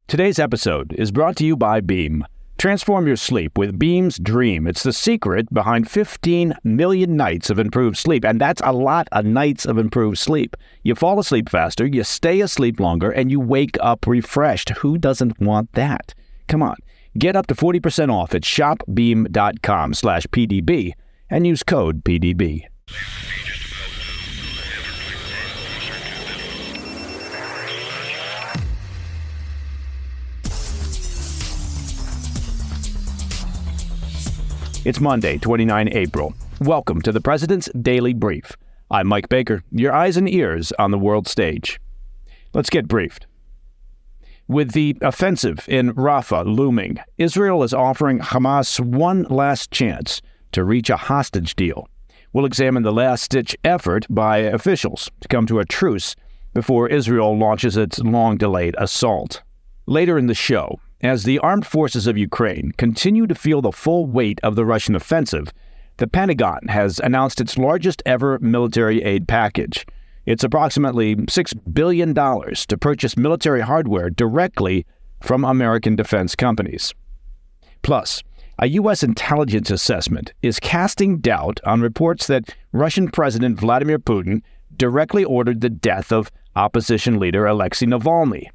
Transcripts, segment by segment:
Today's episode is brought to you by Beam. Transform your sleep with Beam's Dream. It's the secret behind 15 million nights of improved sleep, and that's a lot of nights of improved sleep. You fall asleep faster, you stay asleep longer, and you wake up refreshed. Who doesn't want that? Come on. Get up to 40% off at shopbeam.com/PDB and use code PDB. It's Monday, 29 April. Welcome to the President's Daily Brief. I'm Mike Baker, your eyes and ears on the world stage. Let's get briefed. With the offensive in Rafah looming, Israel is offering Hamas one last chance to reach a hostage deal. We'll examine the last-ditch effort by officials to come to a truce before Israel launches its long-delayed assault. Later in the show, as the armed forces of Ukraine continue to feel the full weight of the Russian offensive, the Pentagon has announced its largest ever military aid package. It's approximately $6 billion to purchase military hardware directly from American defense companies. Plus, a U.S. intelligence assessment is casting doubt on reports that Russian President Vladimir Putin directly ordered the death of opposition leader Alexei Navalny.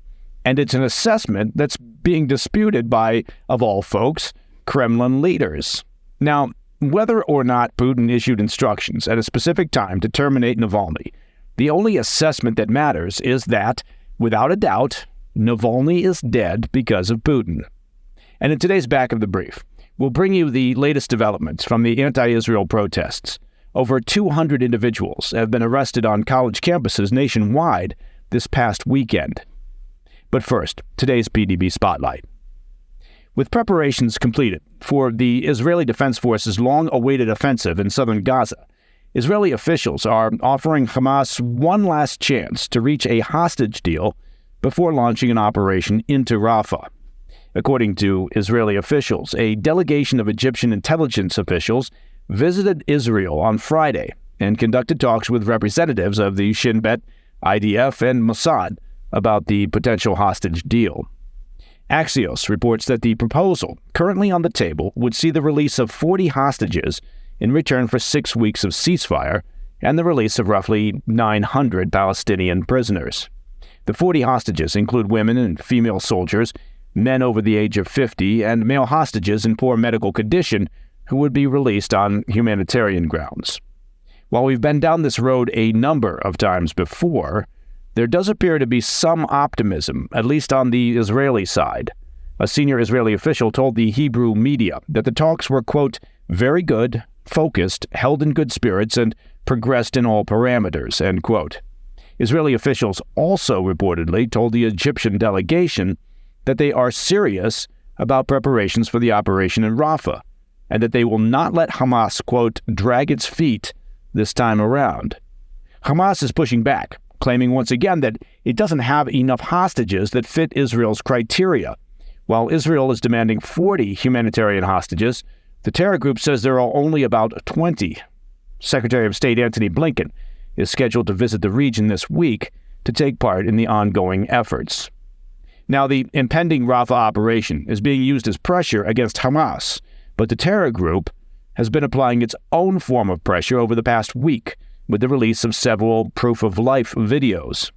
And it's an assessment that's being disputed by, of all folks, Kremlin leaders. Now, whether or not Putin issued instructions at a specific time to terminate Navalny, the only assessment that matters is that, without a doubt, Navalny is dead because of Putin. And in today's Back of the Brief, we'll bring you the latest developments from the anti-Israel protests. Over 200 individuals have been arrested on college campuses nationwide this past weekend. But first, today's PDB Spotlight. With preparations completed for the Israeli Defense Forces' long-awaited offensive in southern Gaza, Israeli officials are offering Hamas one last chance to reach a hostage deal before launching an operation into Rafah. According to Israeli officials, a delegation of Egyptian intelligence officials visited Israel on Friday and conducted talks with representatives of the Shin Bet, IDF, and Mossad about the potential hostage deal. Axios reports that the proposal currently on the table would see the release of 40 hostages in return for 6 weeks of ceasefire and the release of roughly 900 Palestinian prisoners. The 40 hostages include women and female soldiers, men over the age of 50, and male hostages in poor medical condition who would be released on humanitarian grounds. While we've been down this road a number of times before, there does appear to be some optimism, at least on the Israeli side. A senior Israeli official told the Hebrew media that the talks were, quote, very good, focused, held in good spirits, and progressed in all parameters, end quote. Israeli officials also reportedly told the Egyptian delegation that they are serious about preparations for the operation in Rafah, and that they will not let Hamas, quote, drag its feet this time around. Hamas is pushing back, claiming once again that it doesn't have enough hostages that fit Israel's criteria. While Israel is demanding 40 humanitarian hostages, the terror group says there are only about 20. Secretary of State Antony Blinken is scheduled to visit the region this week to take part in the ongoing efforts. Now, the impending Rafah operation is being used as pressure against Hamas, but the terror group has been applying its own form of pressure over the past week, with the release of several proof-of-life videos.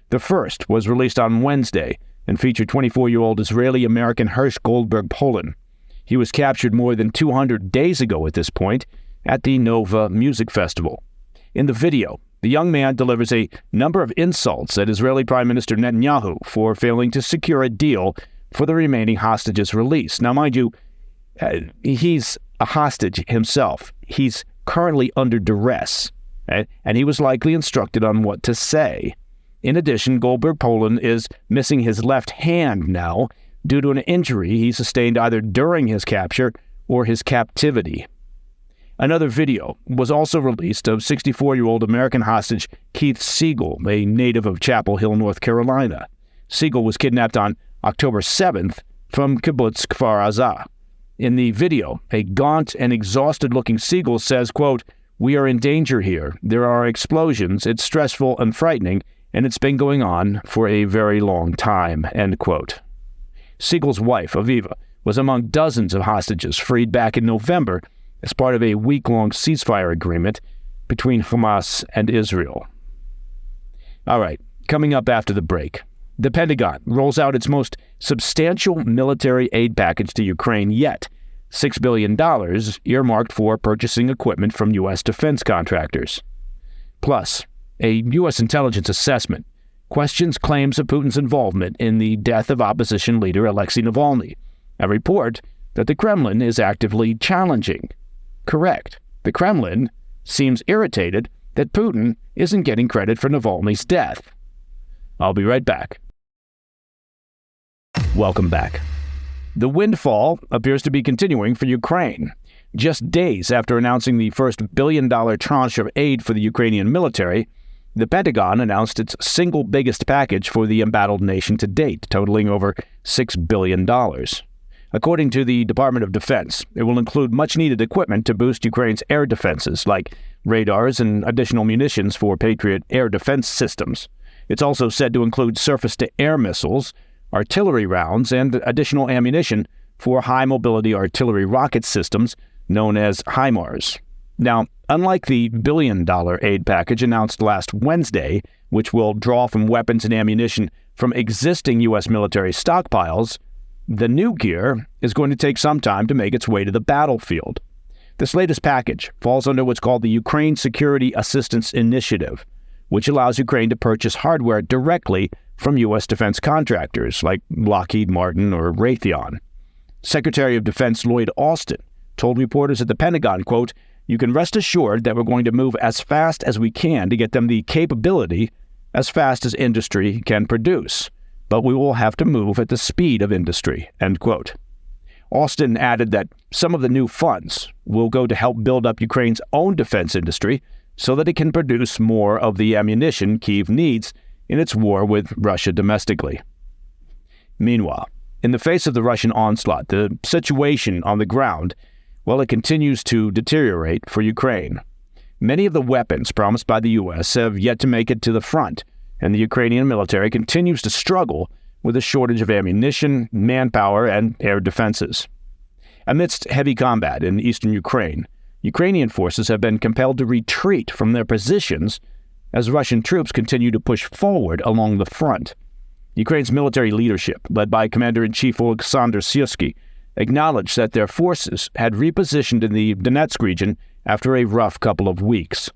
The first was released on Wednesday and featured 24-year-old Israeli-American Hersh Goldberg-Polin. He was captured more than 200 days ago at this point at the Nova Music Festival. In the video, the young man delivers a number of insults at Israeli Prime Minister Netanyahu for failing to secure a deal for the remaining hostages' release. Now, mind you, he's a hostage himself. He's currently under duress. And he was likely instructed on what to say. In addition, Goldberg-Polin is missing his left hand now due to an injury he sustained either during his capture or his captivity. Another video was also released of 64-year-old American hostage Keith Siegel, a native of Chapel Hill, North Carolina. Siegel was kidnapped on October 7th from Kibbutz Kfar Aza. In the video, a gaunt and exhausted-looking Siegel says, quote, "We are in danger here. There are explosions. It's stressful and frightening, and it's been going on for a very long time," end quote. Siegel's wife, Aviva, was among dozens of hostages freed back in November as part of a week-long ceasefire agreement between Hamas and Israel. All right, coming up after the break, the Pentagon rolls out its most substantial military aid package to Ukraine yet, $6 billion earmarked for purchasing equipment from U.S. defense contractors. Plus, a U.S. intelligence assessment questions claims of Putin's involvement in the death of opposition leader Alexei Navalny, a report that the Kremlin is actively challenging. Correct. The Kremlin seems irritated that Putin isn't getting credit for Navalny's death. I'll be right back. Welcome back. The windfall appears to be continuing for Ukraine. Just days after announcing the first billion-dollar tranche of aid for the Ukrainian military, the Pentagon announced its single biggest package for the embattled nation to date, totaling over $6 billion. According to the Department of Defense, it will include much-needed equipment to boost Ukraine's air defenses, like radars and additional munitions for Patriot air defense systems. It's also said to include surface-to-air missiles, artillery rounds, and additional ammunition for high-mobility artillery rocket systems known as HIMARS. Now, unlike the billion-dollar aid package announced last Wednesday, which will draw from weapons and ammunition from existing U.S. military stockpiles, the new gear is going to take some time to make its way to the battlefield. This latest package falls under what's called the Ukraine Security Assistance Initiative, which allows Ukraine to purchase hardware directly from U.S. defense contractors like Lockheed Martin or Raytheon. Secretary of Defense Lloyd Austin told reporters at the Pentagon, quote, "You can rest assured that we're going to move as fast as we can to get them the capability as fast as industry can produce, but we will have to move at the speed of industry," end quote. Austin added that some of the new funds will go to help build up Ukraine's own defense industry so that it can produce more of the ammunition Kyiv needs in its war with Russia domestically. Meanwhile, in the face of the Russian onslaught, the situation on the ground, well, it continues to deteriorate for Ukraine. Many of the weapons promised by the U.S. have yet to make it to the front, and the Ukrainian military continues to struggle with a shortage of ammunition, manpower, and air defenses. Amidst heavy combat in eastern Ukraine, Ukrainian forces have been compelled to retreat from their positions as Russian troops continue to push forward along the front. Ukraine's military leadership, led by Commander-in-Chief Alexander Syrskyi, acknowledged that their forces had repositioned in the Donetsk region after a rough couple of weeks.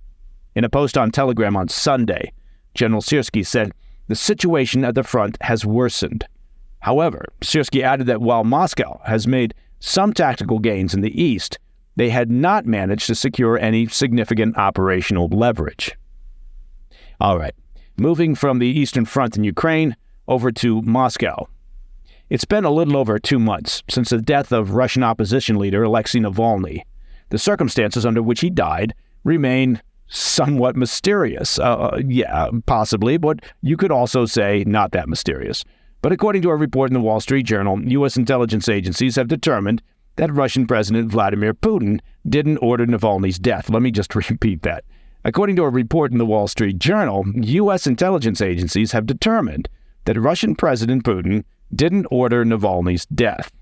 In a post on Telegram on Sunday, General Syrskyi said, "The situation at the front has worsened." However, Syrskyi added that while Moscow has made some tactical gains in the east, they had not managed to secure any significant operational leverage. All right, moving from the Eastern Front in Ukraine over to Moscow. It's been a little over 2 months since the death of Russian opposition leader Alexei Navalny. The circumstances under which he died remain somewhat mysterious. Yeah, possibly, but you could also say not that mysterious. But according to a report in the Wall Street Journal, U.S. intelligence agencies have determined that Russian President Vladimir Putin didn't order Navalny's death. Let me just repeat that. According to a report in the Wall Street Journal, U.S. intelligence agencies have determined that Russian President Putin didn't order Navalny's death.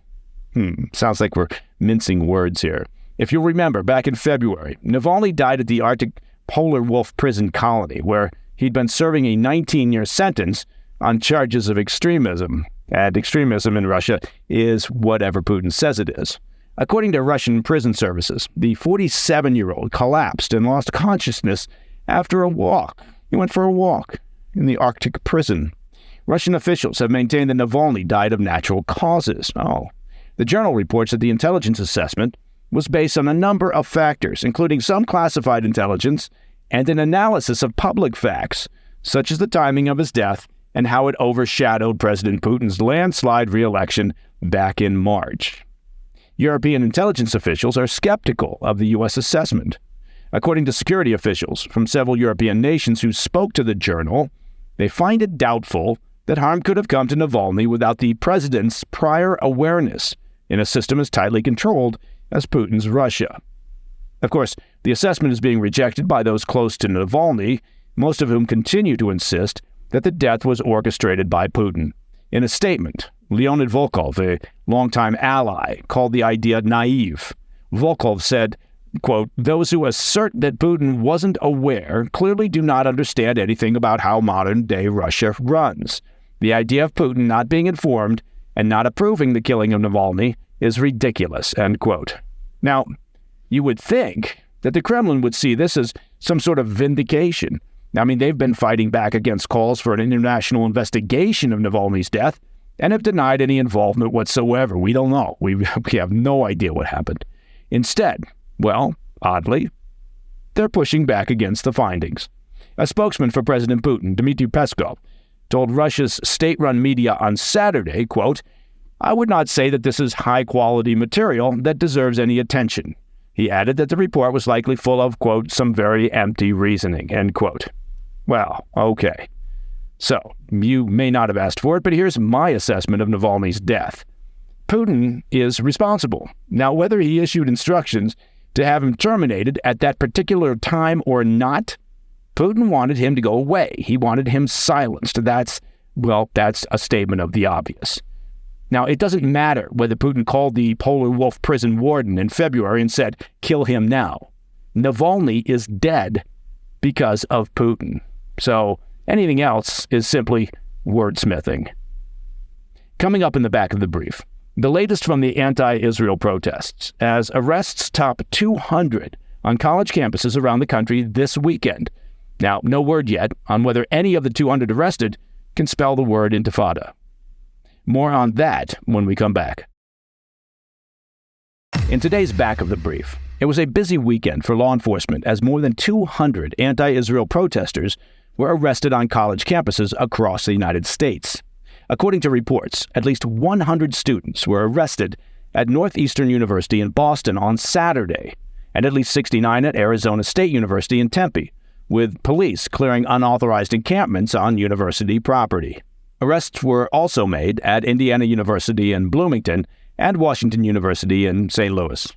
Sounds like we're mincing words here. If you'll remember, back in February, Navalny died at the Arctic Polar Wolf prison colony, where he'd been serving a 19-year sentence on charges of extremism. And extremism in Russia is whatever Putin says it is. According to Russian prison services, the 47-year-old collapsed and lost consciousness after a walk. He went for a walk in the Arctic prison. Russian officials have maintained that Navalny died of natural causes. The journal reports that the intelligence assessment was based on a number of factors, including some classified intelligence and an analysis of public facts, such as the timing of his death and how it overshadowed President Putin's landslide re-election back in March. European intelligence officials are skeptical of the U.S. assessment. According to security officials from several European nations who spoke to the journal, they find it doubtful that harm could have come to Navalny without the president's prior awareness in a system as tightly controlled as Putin's Russia. Of course, the assessment is being rejected by those close to Navalny, most of whom continue to insist that the death was orchestrated by Putin. In a statement, Leonid Volkov, a longtime ally, called the idea naive. Volkov said, quote, "Those who assert that Putin wasn't aware clearly do not understand anything about how modern-day Russia runs. The idea of Putin not being informed and not approving the killing of Navalny is ridiculous," end quote. Now, you would think that the Kremlin would see this as some sort of vindication. I mean, they've been fighting back against calls for an international investigation of Navalny's death and have denied any involvement whatsoever. We don't know. We have no idea what happened. Instead, well, oddly, they're pushing back against the findings. A spokesman for President Putin, Dmitry Peskov, told Russia's state-run media on Saturday, quote, "I would not say that this is high-quality material that deserves any attention." He added that the report was likely full of, quote, "some very empty reasoning," end quote. Well, okay. So, you may not have asked for it, but here's my assessment of Navalny's death. Putin is responsible. Now, whether he issued instructions to have him terminated at that particular time or not, Putin wanted him to go away. He wanted him silenced. That's a statement of the obvious. Now, it doesn't matter whether Putin called the Polar Wolf prison warden in February and said, "Kill him now." Navalny is dead because of Putin. So anything else is simply wordsmithing. Coming up in the back of the brief, the latest from the anti-Israel protests, as arrests top 200 on college campuses around the country this weekend. Now, no word yet on whether any of the 200 arrested can spell the word intifada. More on that when we come back. In today's back of the brief, it was a busy weekend for law enforcement as more than 200 anti-Israel protesters were arrested on college campuses across the United States. According to reports, at least 100 students were arrested at Northeastern University in Boston on Saturday, and at least 69 at Arizona State University in Tempe, with police clearing unauthorized encampments on university property. Arrests were also made at Indiana University in Bloomington and Washington University in St. Louis.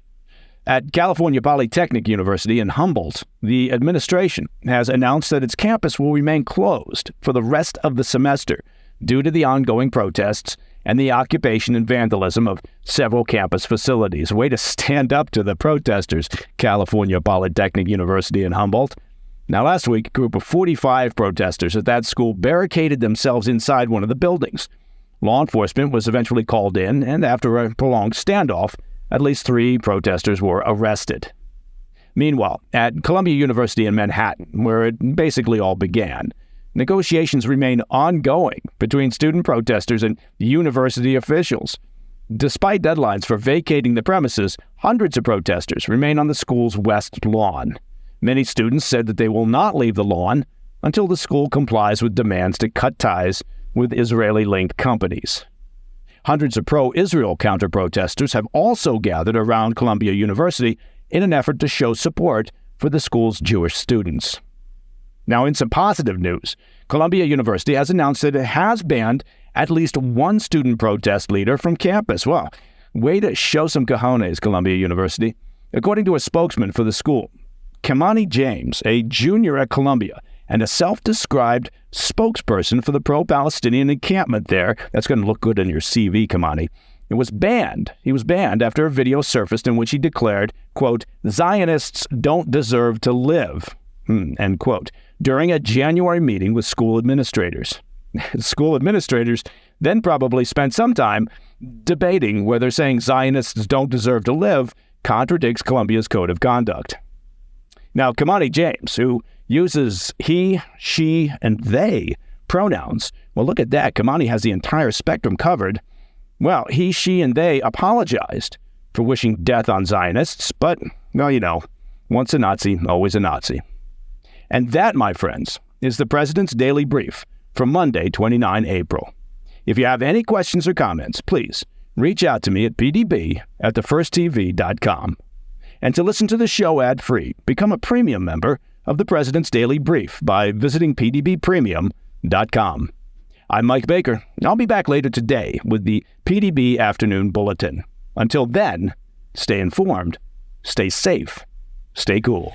At California Polytechnic University in Humboldt, the administration has announced that its campus will remain closed for the rest of the semester due to the ongoing protests and the occupation and vandalism of several campus facilities. Way to stand up to the protesters, California Polytechnic University in Humboldt. Now, last week, a group of 45 protesters at that school barricaded themselves inside one of the buildings. Law enforcement was eventually called in, and after a prolonged standoff, at least 3 protesters were arrested. Meanwhile, at Columbia University in Manhattan, where it basically all began, negotiations remain ongoing between student protesters and university officials. Despite deadlines for vacating the premises, hundreds of protesters remain on the school's west lawn. Many students said that they will not leave the lawn until the school complies with demands to cut ties with Israeli-linked companies. Hundreds of pro-Israel counter-protesters have also gathered around Columbia University in an effort to show support for the school's Jewish students. Now, in some positive news, Columbia University has announced that it has banned at least one student protest leader from campus. Well, way to show some cojones, Columbia University. According to a spokesman for the school, Kamani James, a junior at Columbia and a self-described spokesperson for the pro-Palestinian encampment there. That's going to look good in your CV, Kamani. He was banned after a video surfaced in which he declared, quote, "Zionists don't deserve to live," end quote, during a January meeting with school administrators. School administrators then probably spent some time debating whether saying Zionists don't deserve to live contradicts Columbia's code of conduct. Now, Kamani James, who uses he, she, and they pronouns, well, look at that. Kamani has the entire spectrum covered. Well, he, she, and they apologized for wishing death on Zionists, but, well, you know, once a Nazi, always a Nazi. And that, my friends, is the President's Daily Brief for Monday, 29 April. If you have any questions or comments, please reach out to me at pdb@thefirsttv.com. And to listen to the show ad-free, become a premium member of the President's Daily Brief by visiting pdbpremium.com. I'm Mike Baker. I'll be back later today with the PDB Afternoon Bulletin. Until then, stay informed, stay safe, stay cool.